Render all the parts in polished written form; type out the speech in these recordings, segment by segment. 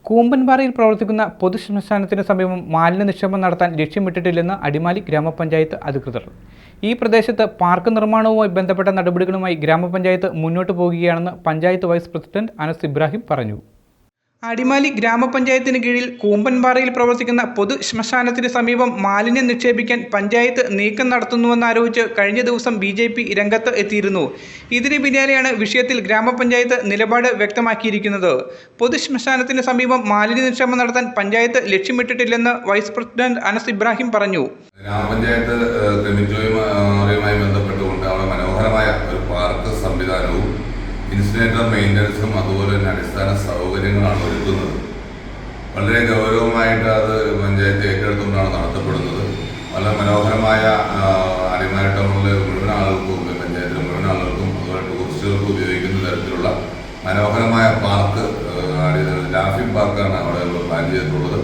കൂമ്പൻപാറയിൽ പ്രവർത്തിക്കുന്ന പൊതുശ്മശാനത്തിന് സമീപം മാലിന്യ നിക്ഷേപം നടത്താൻ ലക്ഷ്യമിട്ടിട്ടില്ലെന്ന് അടിമാലി ഗ്രാമപഞ്ചായത്ത് അധികൃതർ. ഈ പ്രദേശത്ത് പാർക്ക് നിർമ്മാണവുമായി ബന്ധപ്പെട്ട നടപടികളുമായി ഗ്രാമപഞ്ചായത്ത് മുന്നോട്ട് പോകുകയാണെന്ന് പഞ്ചായത്ത് വൈസ് പ്രസിഡന്റ് അനസ് ഇബ്രാഹിം പറഞ്ഞു. അടിമാലി ഗ്രാമപഞ്ചായത്തിന് കീഴിൽ കൂമ്പൻപാറയിൽ പ്രവർത്തിക്കുന്ന പൊതു ശ്മശാനത്തിന് സമീപം മാലിന്യം നിക്ഷേപിക്കാൻ പഞ്ചായത്ത് നീക്കം നടത്തുന്നുവെന്നാരോപിച്ച് കഴിഞ്ഞ ദിവസം BJP രംഗത്ത് എത്തിയിരുന്നു. ഇതിന് പിന്നാലെയാണ് വിഷയത്തിൽ ഗ്രാമപഞ്ചായത്ത് നിലപാട് വ്യക്തമാക്കിയിരിക്കുന്നത്. പൊതു ശ്മശാനത്തിന് സമീപം മാലിന്യ നിക്ഷേപം നടത്താൻ പഞ്ചായത്ത് ലക്ഷ്യമിട്ടിട്ടില്ലെന്ന് വൈസ് പ്രസിഡന്റ് അനസ് ഇബ്രാഹിം പറഞ്ഞു. ഗ്രാമപഞ്ചായത്ത് ക്രിമിറ്റോറിയവുമായി ബന്ധപ്പെട്ടുകൊണ്ട് അവിടെ മനോഹരമായ ഒരു പാർക്ക് സംവിധാനവും ഇൻസിനേറ്റർ മെയിൻ്റനൻസും അതുപോലെ തന്നെ അടിസ്ഥാന സൗകര്യങ്ങളാണ് ഒരുക്കുന്നത്. വളരെ ഗൗരവമായിട്ട് അത് പഞ്ചായത്ത് ഏറ്റെടുത്തുകൊണ്ടാണ് നടത്തപ്പെടുന്നത്. വളരെ മനോഹരമായ അടിമാലി ടൗണിലെ മുഴുവൻ ആളുകൾക്കും പഞ്ചായത്തിലെ മുഴുവൻ ആളുകൾക്കും അതുപോലെ ടൂറിസ്റ്റുകൾക്കും ഉപയോഗിക്കുന്ന തരത്തിലുള്ള മനോഹരമായ പാർക്ക്, ലാഫിംഗ് പാർക്കാണ് അവിടെ പ്ലാൻ ചെയ്തിട്ടുള്ളത്.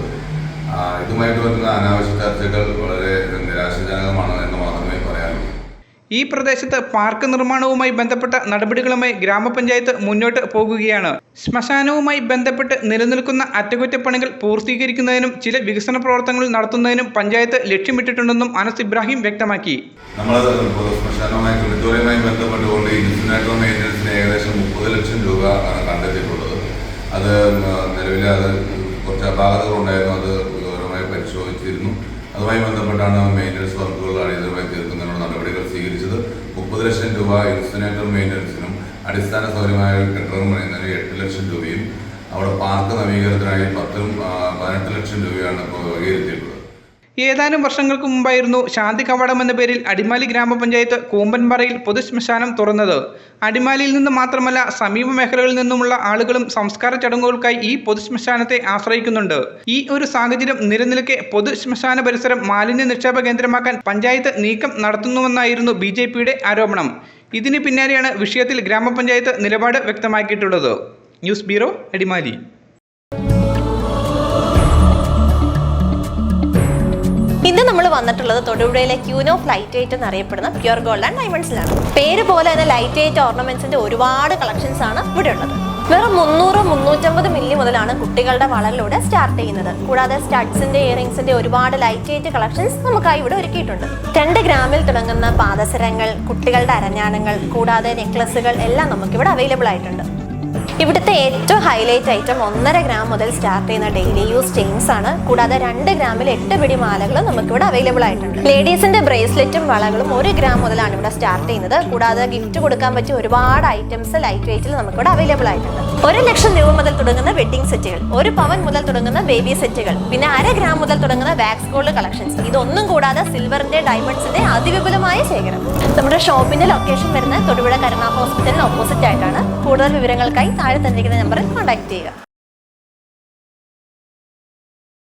ഇതുമായിട്ട് വരുന്ന അനാവശ്യ ചർച്ചകൾ വളരെ നിരാശാജനകമാണ് എന്ന് മാത്രമേ പറയാനുള്ളൂ. ഈ പ്രദേശത്ത് പാർക്ക് നിർമ്മാണവുമായി ബന്ധപ്പെട്ട നടപടികളുമായി ഗ്രാമപഞ്ചായത്ത് മുന്നോട്ട് പോകുകയാണ്. ശ്മശാനവുമായി ബന്ധപ്പെട്ട് നിലനിൽക്കുന്ന അറ്റകുറ്റപ്പണികൾ പൂർത്തീകരിക്കുന്നതിനും ചില വികസന പ്രവർത്തനങ്ങൾ നടത്തുന്നതിനും പഞ്ചായത്ത് ലക്ഷ്യമിട്ടിട്ടുണ്ടെന്നും അനസ് ഇബ്രാഹിം വ്യക്തമാക്കി. നമ്മൾ ശ്മശാനവുമായി ക്രിമിറ്റോറിയവുമായി ബന്ധപ്പെട്ടുകൊണ്ട് ഇൻസിനേറ്റർ മെയിൻ്റനൻസിന് ഏകദേശം 30 ലക്ഷം രൂപ ആണ് കണ്ടെത്തിയിട്ടുള്ളത്. അത് നിലവിൽ അത് കുറച്ച് അപാകതകൾ ഉണ്ടായിരുന്നു. അത് ഗൗരവമായി പരിശോധിച്ചിരുന്നു. അതുമായി ബന്ധപ്പെട്ടാണ് മെയിൻ്റനൻസ് വർക്കുകൾ അടിയന്തരമായി തീർക്കുന്നതിനുള്ള നടപടികൾ സ്വീകരിച്ചത്. 30 ലക്ഷം രൂപ ഇൻസിനേറ്റർ മെയിൻ്റനൻസിനും അടിസ്ഥാന സൗകര്യമായ കെട്ടിടം പണിയുന്നതിന് 8 ലക്ഷം രൂപയും അവിടെ പാർക്ക് നവീകരണത്തിനായി 18 ലക്ഷം രൂപയാണ് ഇപ്പോൾ വകയിരുത്തിയിട്ടുള്ളത്. ഏതാനും വർഷങ്ങൾക്ക് മുമ്പായിരുന്നു ശാന്തി കവാടം എന്ന പേരിൽ അടിമാലി ഗ്രാമപഞ്ചായത്ത് കൂമ്പൻപാറയിൽ പൊതുശ്മശാനം തുറന്നത്. അടിമാലിയിൽ നിന്ന് മാത്രമല്ല സമീപ മേഖലകളിൽ നിന്നുമുള്ള ആളുകളും സംസ്കാര ചടങ്ങുകൾക്കായി ഈ പൊതുശ്മശാനത്തെ ആശ്രയിക്കുന്നുണ്ട്. ഈ ഒരു സാഹചര്യം നിലനിൽക്കെ പൊതുശ്മശാന പരിസരം മാലിന്യ നിക്ഷേപ കേന്ദ്രമാക്കാൻ പഞ്ചായത്ത് നീക്കം നടത്തുന്നുവെന്നായിരുന്നു BJPയുടെ ആരോപണം. ഇതിന് പിന്നാലെയാണ് വിഷയത്തിൽ ഗ്രാമപഞ്ചായത്ത് നിലപാട് വ്യക്തമാക്കിയിട്ടുള്ളത്. News bureau, Adimali. ഇന്ന് നമ്മൾ വന്നിട്ടുള്ളത് തൊടുപുഴയിലെ ക്യൂൻ ഓഫ് ലൈറ്റ് വെയിറ്റ് എന്നറിയപ്പെടുന്ന പ്യുർ ഗോൾഡ് ആൻഡ് ഡയമണ്ട്സിലാണ്. പേര് പോലെ തന്നെ ലൈറ്റ് വെയിറ്റ് ഓർണമെന്റ്സിന്റെ ഒരുപാട് കളക്ഷൻസ് ആണ് ഇവിടെ ഉള്ളത്. വെറും 300-350 മില്ലി മുതലാണ് കുട്ടികളുടെ വളരിലൂടെ സ്റ്റാർട്ട് ചെയ്യുന്നത്. കൂടാതെ സ്റ്റഡ്സിന്റെ ഇയറിംഗ്സിന്റെ ഒരുപാട് ലൈറ്റ് വെയിറ്റ് കളക്ഷൻസ് നമുക്കായി ഇവിടെ ഒരുക്കിയിട്ടുണ്ട്. 2 ഗ്രാമിൽ തുടങ്ങുന്ന പാദസരങ്ങൾ, കുട്ടികളുടെ അരഞ്ഞാണങ്ങൾ, കൂടാതെ നെക്ലസുകൾ എല്ലാം നമുക്കിവിടെ അവൈലബിൾ ആയിട്ടുണ്ട്. ഇവിടുത്തെ ഏറ്റവും ഹൈലൈറ്റ് ഐറ്റം 1.5 ഗ്രാം മുതൽ സ്റ്റാർട്ട് ചെയ്യുന്ന ഡെയിലി യൂസ് ചെയിൻസ് ആണ്. കൂടാതെ 2 ഗ്രാമിൽ 8 പിടി മാലകൾ നമുക്കിവിടെ അവൈലബിൾ ആയിട്ടുണ്ട്. ലേഡീസിന്റെ ബ്രേസ്ലെറ്റും വളകളും 1 ഗ്രാം മുതലാണ് ഇവിടെ സ്റ്റാർട്ട് ചെയ്യുന്നത്. കൂടാതെ ഗിഫ്റ്റ് കൊടുക്കാൻ പറ്റിയ ഒരുപാട് ഐറ്റംസ് ലൈറ്റ് വെയിറ്റിൽ നമുക്കിവിടെ അവൈലബിൾ ആയിട്ടുണ്ട്. 1 ലക്ഷം രൂപ മുതൽ തുടങ്ങുന്ന വെഡിങ് സെറ്റുകൾ, 1 പവൻ മുതൽ തുടങ്ങുന്ന ബേബി സെറ്റുകൾ, പിന്നെ 1/2 ഗ്രാം മുതൽ തുടങ്ങുന്ന വാക്സ് ഗോൾഡ് കളക്ഷൻസ്. ഇതൊന്നും കൂടാതെ സിൽവറിന്റെ ഡയമണ്ട്സിന്റെ അതിവിപുലമായ ശേഖരം. നമ്മുടെ ഷോപ്പിന്റെ ലൊക്കേഷൻ വരുന്നത് തൊടുപുഴ കരുണ ഹോസ്പിറ്റലിന് ഓപ്പോസിറ്റ് ആയിട്ടാണ്. കൂടുതൽ വിവരങ്ങൾക്കായി താഴെ തന്നിരിക്കുന്ന നമ്പറിൽ കോൺടാക്ട് ചെയ്യുക.